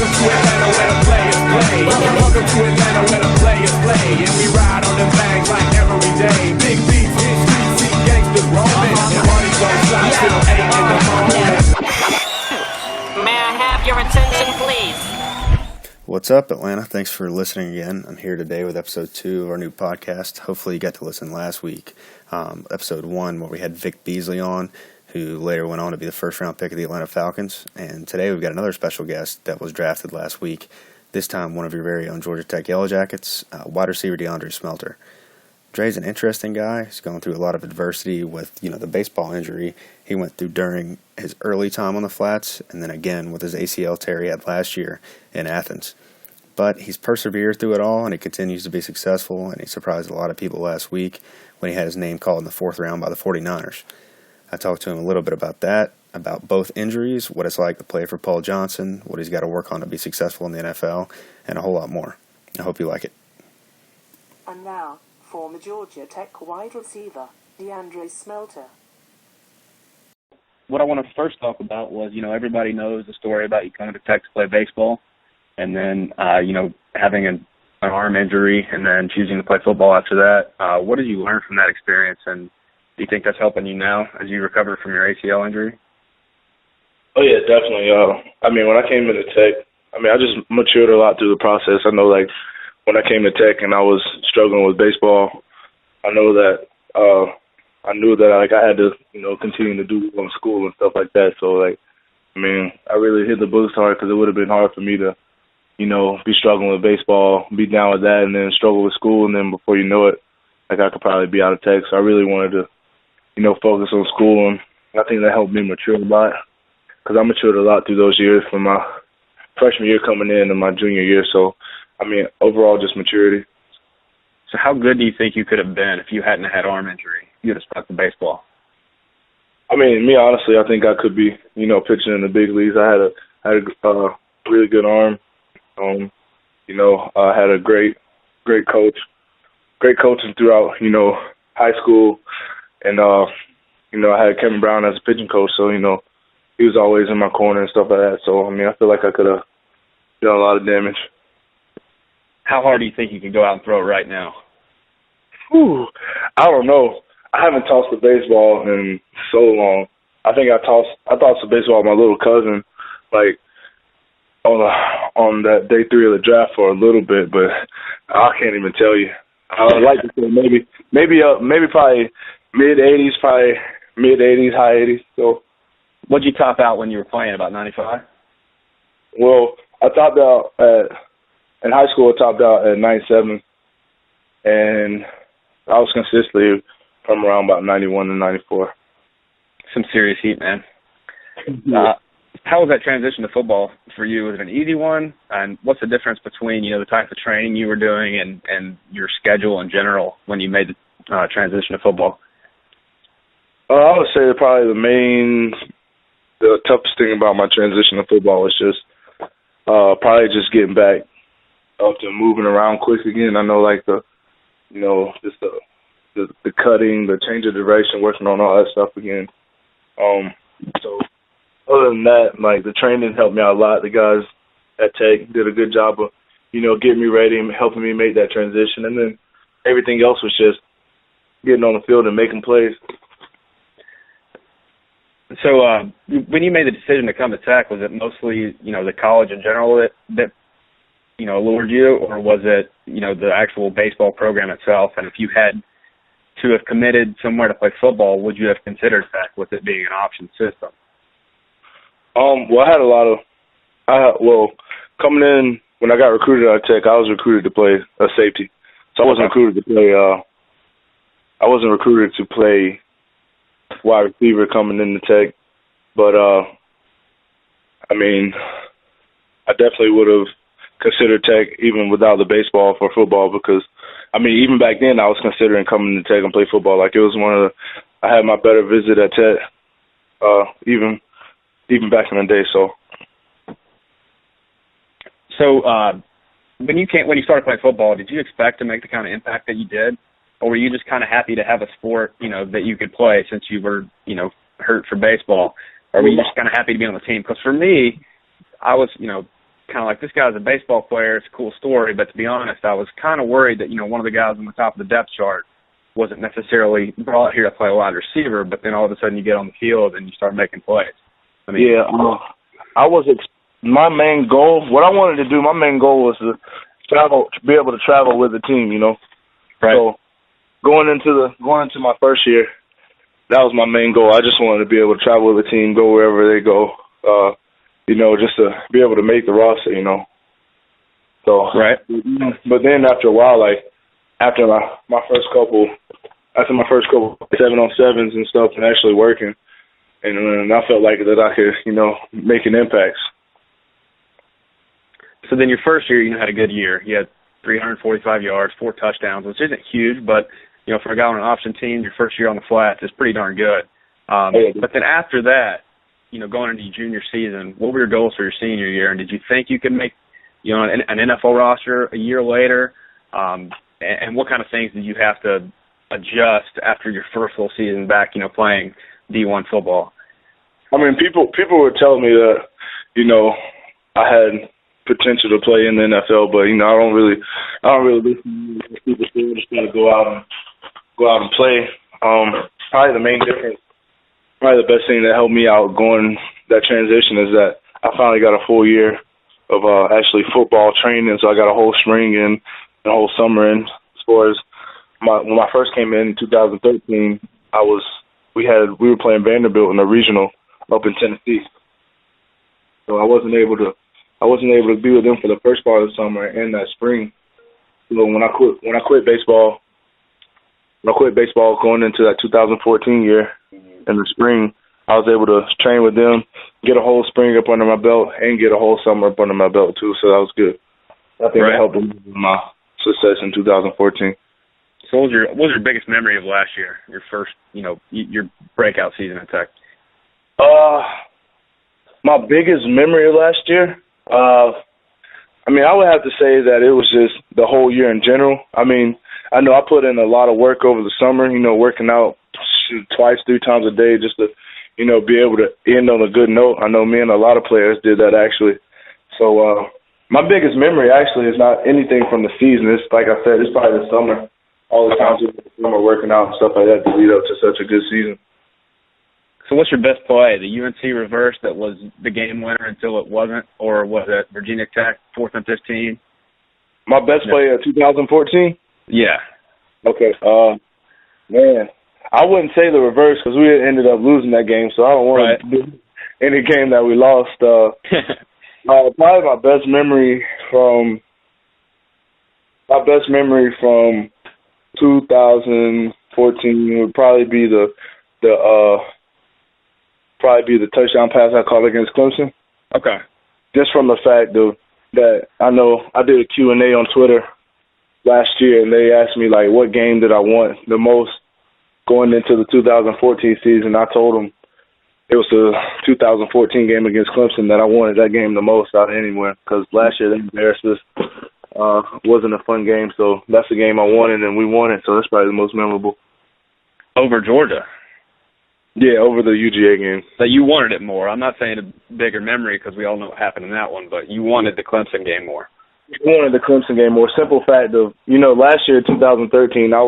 Welcome to Atlanta where the players play. Welcome to Atlanta where the players play. And we ride on them bags like every day. Big beats, hit streets, see gangsters roaming. And parties don't stop till 8 in the morning. May I have your attention, please? What's up, Atlanta? Thanks for listening again. I'm here today with episode 2 of our new podcast. Hopefully you got to listen last week, episode 1, where we had Vic Beasley on, who later went on to be the first-round pick of the Atlanta Falcons. And today we've got another special guest that was drafted last week, this time one of your very own Georgia Tech Yellow Jackets, wide receiver DeAndre Smelter. Dre's an interesting guy. He's going through a lot of adversity with, the baseball injury he went through during his early time on the flats, and then again with his ACL tear he had last year in Athens. But he's persevered through it all, and he continues to be successful, and he surprised a lot of people last week when he had his name called in the 4th round by the 49ers. I talked to him a little bit about that, about both injuries, what it's like to play for Paul Johnson, what he's got to work on to be successful in the NFL, and a whole lot more. I hope you like it. And now, former Georgia Tech wide receiver, DeAndre Smelter. What I want to first talk about was, everybody knows the story about you coming to Tech to play baseball, and then, having an arm injury, and then choosing to play football after that. What did you learn from that experience, and do you think that's helping you now as you recover from your ACL injury? Oh, yeah, definitely. When I came into Tech, I just matured a lot through the process. I know, when I came to Tech and I was struggling with baseball, I knew that I had to, continue to do well in school and stuff like that. So, I really hit the books hard because it would have been hard for me to, be struggling with baseball, be down with that, and then struggle with school, and then before you know it, I could probably be out of Tech. So I really wanted to, focus on school, and I think that helped me mature a lot because I matured a lot through those years from my freshman year coming in and my junior year. So, overall just maturity. So how good do you think you could have been if you hadn't had arm injury? You'd have stuck to baseball. Me, honestly, I think I could be, pitching in the big leagues. I had a really good arm. I had a great coach. Great coaching throughout, high school. And, I had Kevin Brown as a pitching coach. So, he was always in my corner and stuff like that. So, I feel like I could have done a lot of damage. How hard do you think you can go out and throw it right now? I don't know. I haven't tossed the baseball in so long. I think I tossed the baseball with my little cousin, on that day 3 of the draft for a little bit, but I can't even tell you. I would like to say maybe probably mid-80s, high 80s. So, what'd you top out when you were playing, about 95? Well, I topped out in high school. I topped out at 97, and I was consistently from around about 91 to 94. Some serious heat, man. Yeah. How was that transition to football for you? Was it an easy one? And what's the difference between, the type of training you were doing and your schedule in general when you made the transition to football? I would say probably the toughest thing about my transition to football was just probably just getting back up to moving around quick again. I know the cutting, the change of direction, working on all that stuff again. So other than that, the training helped me out a lot. The guys at Tech did a good job of, getting me ready and helping me make that transition. And then everything else was just getting on the field and making plays. So when you made the decision to come to Tech, was it mostly, the college in general that lured you, or was it, the actual baseball program itself? And if you had to have committed somewhere to play football, would you have considered Tech with it being an option system? Well, coming in, when I got recruited out of Tech, I was recruited to play a safety. So I wasn't recruited to play wide receiver coming into Tech. But, I definitely would have considered Tech even without the baseball for football because, even back then I was considering coming to Tech and play football. It was I had my better visit at Tech, even back in the day. So when you started playing football, did you expect to make the kind of impact that you did, or were you just kind of happy to have a sport, that you could play since you were, hurt for baseball, or were you just kind of happy to be on the team? Because for me, I was, kind of like, this guy's a baseball player. It's a cool story. But to be honest, I was kind of worried that, one of the guys on the top of the depth chart wasn't necessarily brought here to play wide receiver, but then all of a sudden you get on the field and you start making plays. I mean, yeah, my main goal, what I wanted to do, my main goal was to be able to travel with the team, Right. So going into my first year, that was my main goal. I just wanted to be able to travel with the team, go wherever they go, just to be able to make the roster, So, right. But then after a while, like after my first couple 7-on-7s and stuff and actually working, and I felt like that I could, make an impact. So then your first year, you had a good year. You had 345 yards, 4 touchdowns, which isn't huge, but, for a guy on an option team, your first year on the flats is pretty darn good. But then after that, going into your junior season, what were your goals for your senior year? And did you think you could make, an NFL roster a year later? And what kind of things did you have to adjust after your first full season back, playing D1 football? I mean, people were telling me that, I had potential to play in the NFL, but I don't really listen to people say. Just gotta go out and play. Probably the best thing that helped me out going that transition is that I finally got a full year of actually football training, so I got a whole spring and a whole summer in. As far as when I first came in 2013, we were playing Vanderbilt in a regional up in Tennessee, so I wasn't able to be with them for the first part of the summer and that spring. So when I quit baseball going into that 2014 year in the spring, I was able to train with them, get a whole spring up under my belt, and get a whole summer up under my belt too. So that was good. I think it helped with my success in 2014. So what was your biggest memory of last year? Your first, your breakout season at Tech? My biggest memory of last year, I would have to say that it was just the whole year in general. I mean, I know I put in a lot of work over the summer, working out 2-3 times a day just to, be able to end on a good note. I know me and a lot of players did that actually. So my biggest memory actually is not anything from the season. It's like I said, it's probably the summer. All the times we were working out and stuff like that to lead up to such a good season. So what's your best play? The UNC reverse that was the game winner until it wasn't, or was it Virginia Tech 4th and 15? My best play of 2014? Yeah. Okay. Man, I wouldn't say the reverse because we ended up losing that game, so I don't want to do any game that we lost. Probably my best memory from 2014 would probably be the touchdown pass I caught against Clemson. Okay. Just from the fact that I know I did a Q&A on Twitter last year, and they asked me, like, what game did I want the most going into the 2014 season. I told them it was the 2014 game against Clemson that I wanted that game the most out of anywhere because last year they embarrassed us. Wasn't a fun game, so that's the game I wanted, and we won it, so that's probably the most memorable. Over Georgia? Yeah, over the UGA game. So you wanted it more. I'm not saying a bigger memory because we all know what happened in that one, but you wanted the Clemson game more. I wanted the Clemson game more. Simple fact of, last year, 2013, I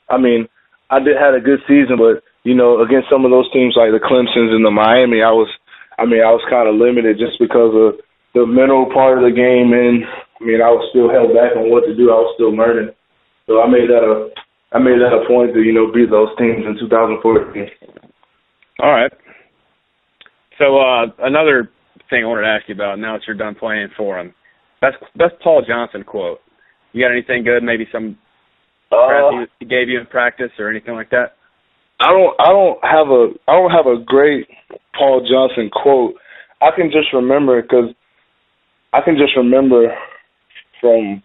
had a good season, but, against some of those teams like the Clemsons and the Miami, I was kind of limited just because of the mental part of the game, and, I was still held back on what to do. I was still learning. So I made that a point to, beat those teams in 2014. All right. So another thing I wanted to ask you about now that you're done playing for him, that's Paul Johnson quote. You got anything good? Maybe some crap he gave you in practice or anything like that? I don't have a great Paul Johnson quote. I can just remember from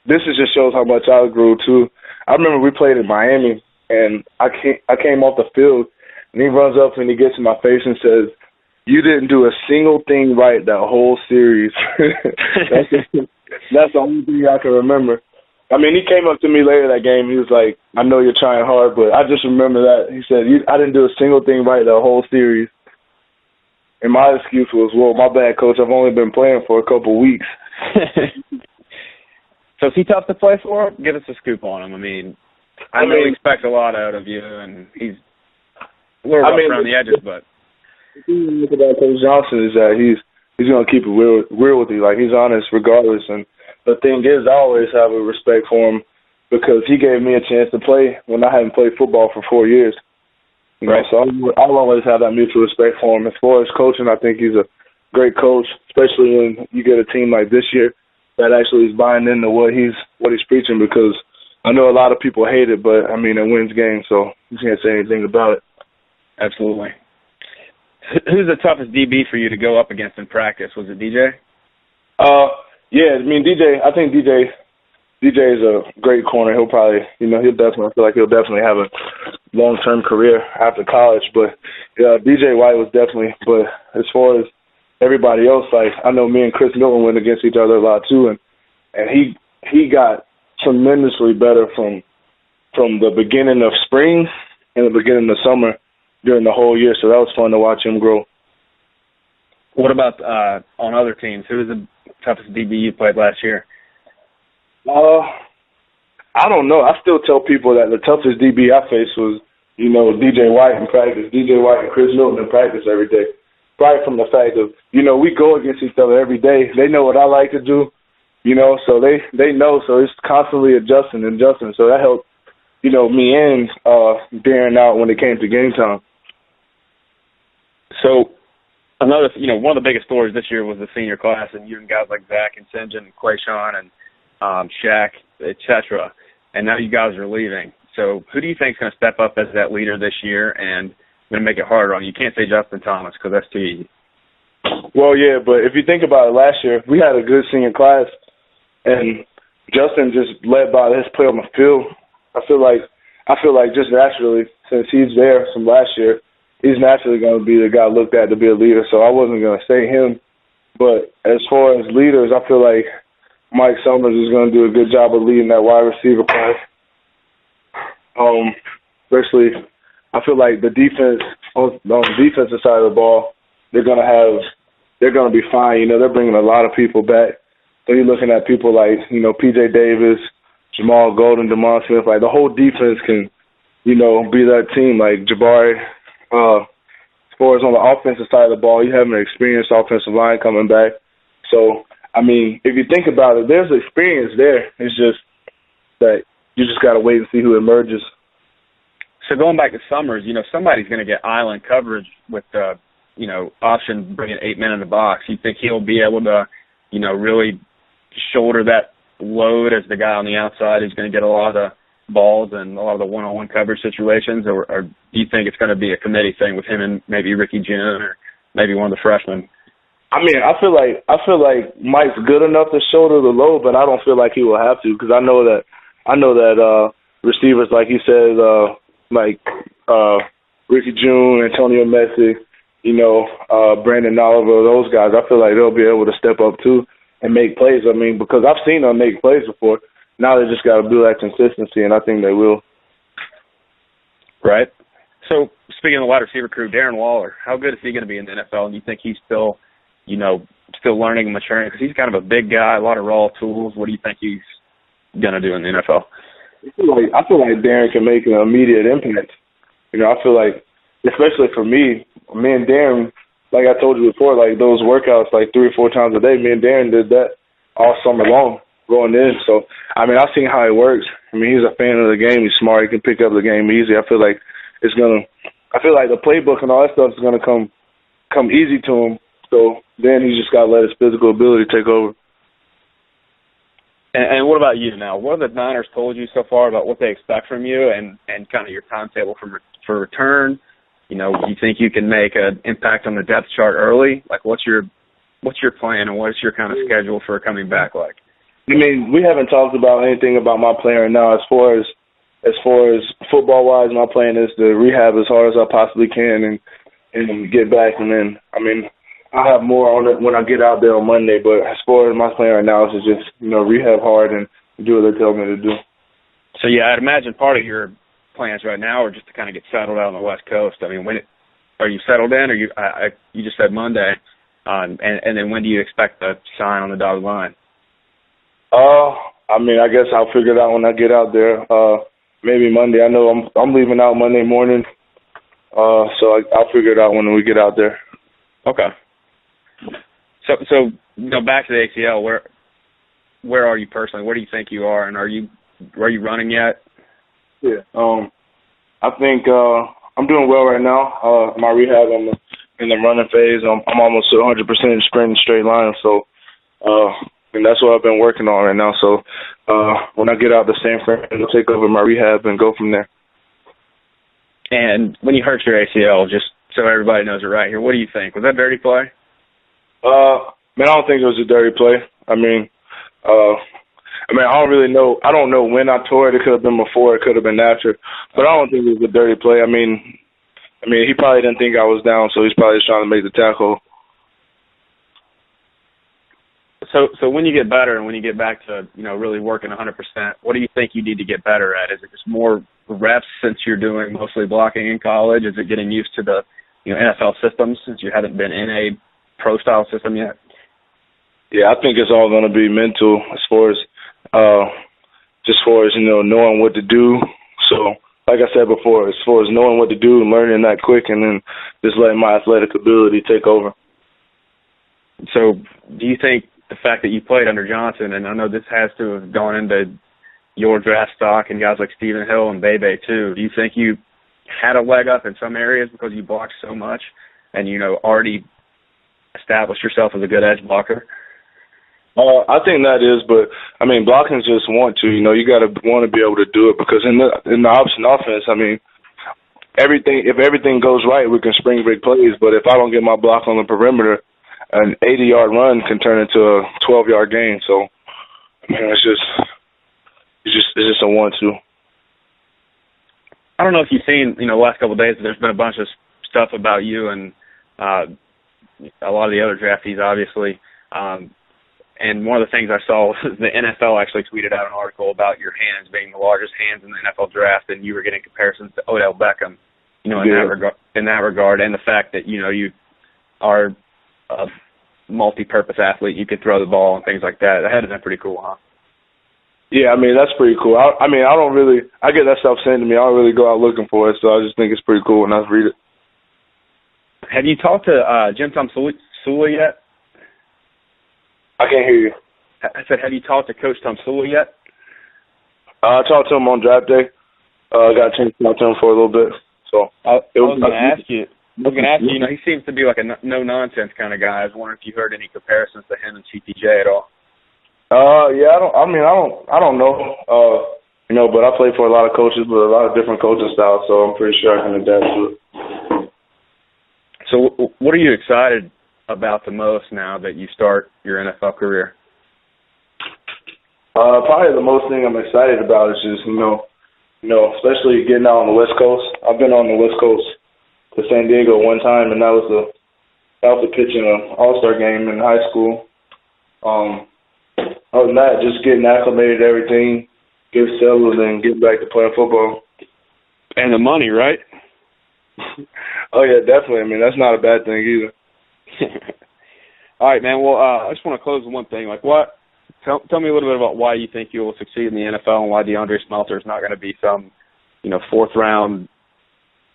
this just shows how much I grew too. I remember we played in Miami and I came off the field and he runs up and he gets in my face and says, "You didn't do a single thing right that whole series." That's the only thing I can remember. He came up to me later that game. He was like, "I know you're trying hard, but I just remember that." He said, "I didn't do a single thing right the whole series." And my excuse was, well, my bad, coach. I've only been playing for a couple weeks. So is he tough to play for? Give us a scoop on him. I mean, I know he expects a lot out of you, and he's a little rough around the edges, but the thing about Coach Johnson is that he's going to keep it real with you. Like, he's honest regardless. And the thing is, I always have a respect for him because he gave me a chance to play when I hadn't played football for 4 years. You know, so I'll always have that mutual respect for him. As far as coaching, I think he's a great coach, especially when you get a team like this year that actually is buying into what he's preaching, because I know a lot of people hate it, but, I mean, it wins games, so you can't say anything about it. Absolutely. Who's the toughest DB for you to go up against in practice? Was it DJ? Yeah, I mean, I think DJ is a great corner. He'll probably, I feel like he'll definitely have a long-term career after college. But DJ White was definitely, but as far as everybody else, like, I know me and Chris Milton went against each other a lot too, and he got tremendously better from the beginning of spring and the beginning of summer during the whole year. So that was fun to watch him grow. What about on other teams? Who was the toughest DB you played last year? I don't know. I still tell people that the toughest DB I faced was, DJ White in practice. DJ White and Chris Milton in practice every day. Probably from the fact of, we go against each other every day. They know what I like to do, so they know. So it's constantly adjusting. So that helped, me and Darren out when it came to game time. So another, one of the biggest stories this year was the senior class, and you and guys like Zach and Sinjin and Quayshawn and Shaq, et cetera. And now you guys are leaving. So who do you think is going to step up as that leader this year and going to make it harder on you? You can't say Justin Thomas because that's too easy. Well, yeah, but if you think about it, last year we had a good senior class, and Justin just led by his play on the field. I feel like just naturally, since he's there from last year, he's naturally going to be the guy looked at to be a leader. So I wasn't going to say him. But as far as leaders, I feel like Mike Summers is going to do a good job of leading that wide receiver class. Especially, I feel like the defense on the defensive side of the ball, they're going to be fine. They're bringing a lot of people back. So you're looking at people like, P.J. Davis, Jamal Golden, DeMond Smith. Like, the whole defense can, be that team. Like Jabari, as far as on the offensive side of the ball, you have an experienced offensive line coming back. So, I mean, if you think about it, there's experience there. It's just that you just got to wait and see who emerges. So going back to Summers, somebody's going to get island coverage with the, option bringing 8 men in the box. You think he'll be able to, really shoulder that load as the guy on the outside who's going to get a lot of the balls and a lot of the one-on-one coverage situations, or do you think it's going to be a committee thing with him and maybe Ricky June or maybe one of the freshmen? I mean, I feel like Mike's good enough to shoulder the load, but I don't feel like he will have to, because I know that receivers, like he said, like Ricky June, Antonio Messick, Brandon Oliver, those guys, I feel like they'll be able to step up too and make plays. I mean, because I've seen them make plays before. Now they just got to build that consistency, and I think they will. Right. So speaking of the wide receiver crew, Darren Waller, how good is he going to be in the NFL? And do you think he's still learning and maturing? Because he's kind of a big guy, a lot of raw tools. What do you think he's going to do in the NFL? I feel like Darren can make an immediate impact. I feel like, especially for me and Darren, like I told you before, like those workouts like 3 or 4 times a day, me and Darren did that all summer long going in. So, I mean, I've seen how it works. I mean, he's a fan of the game. He's smart. He can pick up the game easy. I feel like the playbook and all that stuff is going to come easy to him. So then he's just got to let his physical ability take over. And what about you now? What have the Niners told you so far about what they expect from you and kind of your timetable for return? Do you think you can make an impact on the depth chart early? Like, what's your plan and what's your kind of schedule for coming back like? I mean, we haven't talked about anything about my plan right now. As far as football-wise, my plan is to rehab as hard as I possibly can and get back. And then, I mean, I'll have more on it when I get out there on Monday. But as far as my plan right now is to just, rehab hard and do what they tell me to do. So, yeah, I'd imagine part of your plans right now are just to kind of get settled out on the West Coast. I mean, are you settled in, or you just said Monday, and then when do you expect to sign on the dotted line? I mean, I guess I'll figure it out when I get out there. Maybe Monday. I know I'm leaving out Monday morning, so I'll figure it out when we get out there. Okay. So back to the ACL. Where are you personally? Where do you think you are, and are you running yet? Yeah. I think I'm doing well right now. My rehab, I'm in the running phase. I'm almost 100% sprinting straight line. So, and that's what I've been working on right now. So, when I get out the San Fran, I'll take over my rehab and go from there. And when you hurt your ACL, just so everybody knows it right here, what do you think? Was that dirty play? Man, I don't think it was a dirty play. I mean, I don't really know. I don't know when I tore it. It could have been before. It could have been after. But I don't think it was a dirty play. I mean, he probably didn't think I was down, so he's probably just trying to make the tackle. So when you get better and when you get back to, really working 100%, what do you think you need to get better at? Is it just more reps since you're doing mostly blocking in college? Is it getting used to the, NFL systems since you haven't been in a pro-style system yet? Yeah, I think it's all going to be mental as far as knowing what to do. So, like I said before, as far as knowing what to do and learning that quick and then just letting my athletic ability take over. So do you think the fact that you played under Johnson, and I know this has to have gone into your draft stock and guys like Stephen Hill and Bebe too, do you think you had a leg up in some areas because you blocked so much and, already established yourself as a good edge blocker? I think that is, but I mean, blocking's just want to. You got to want to be able to do it because in the option offense, I mean, if everything goes right, we can spring big plays. But if I don't get my block on the perimeter, an 80-yard run can turn into a 12-yard gain. So, I mean, it's just a want to. I don't know if you've seen, the last couple of days, there's been a bunch of stuff about you and a lot of the other draftees, obviously. And one of the things I saw was the NFL actually tweeted out an article about your hands being the largest hands in the NFL draft, and you were getting comparisons to Odell Beckham, in that regard, and the fact that you are a multi-purpose athlete, you could throw the ball and things like that. That had to be pretty cool, huh? Yeah, I mean that's pretty cool. I get that stuff sent to me. I don't really go out looking for it, so I just think it's pretty cool when I read it. Have you talked to Jim Tomsula yet? I can't hear you. I said, have you talked to Coach Tomsula yet? I talked to him on draft day. I got a chance to talk to him for a little bit. So I was going to ask you. He seems to be like a no-nonsense kind of guy. I was wondering if you heard any comparisons to him and CTJ at all. Yeah, I don't know. But I play for a lot of coaches with a lot of different coaching styles, so I'm pretty sure I can adapt to it. So what are you excited about the most now that you start your NFL career? Probably the most thing I'm excited about is just, especially getting out on the West Coast. I've been on the West Coast to San Diego one time, and that was the pitch in an All-Star game in high school. Other than that, just getting acclimated to everything, get settled, and get back to playing football. And the money, right? Oh, yeah, definitely. I mean, that's not a bad thing either. All right, man. Well, I just want to close with one thing. Tell me a little bit about why you think you will succeed in the NFL and why DeAndre Smelter is not going to be some, fourth round,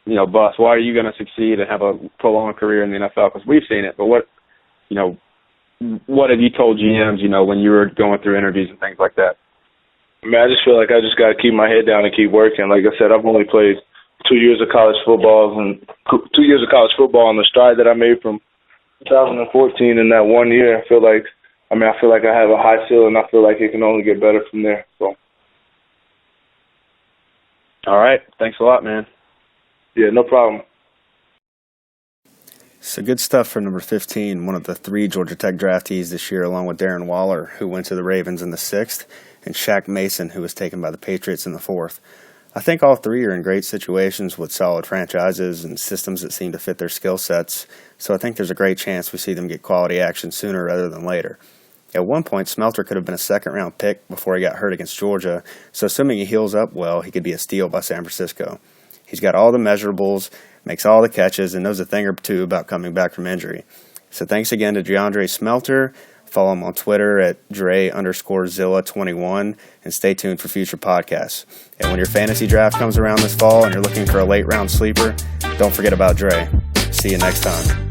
bust. Why are you going to succeed and have a prolonged career in the NFL? Because we've seen it, but what have you told GMs, when you were going through interviews and things like that? I mean, I just feel like I just got to keep my head down and keep working. Like I said, I've only played 2 years of college football and 2 years of college football, and the stride that I made from 2014 in that 1 year, I feel like I have a high ceiling. I feel like it can only get better from there. So. All right. Thanks a lot, man. Yeah, no problem. So good stuff for number 15, one of the 3 Georgia Tech draftees this year, along with Darren Waller, who went to the Ravens in the 6th, and Shaq Mason, who was taken by the Patriots in the 4th. I think all 3 are in great situations with solid franchises and systems that seem to fit their skill sets, so I think there's a great chance we see them get quality action sooner rather than later. At one point, Smelter could have been a second-round pick before he got hurt against Georgia, so assuming he heals up well, he could be a steal by San Francisco. He's He's got all the measurables, makes all the catches, and knows a thing or two about coming back from injury. So thanks again to DeAndre Smelter. Follow him on Twitter at Dre_Zilla21, and stay tuned for future podcasts. And when your fantasy draft comes around this fall and you're looking for a late round sleeper, don't forget about Dre. See you next time.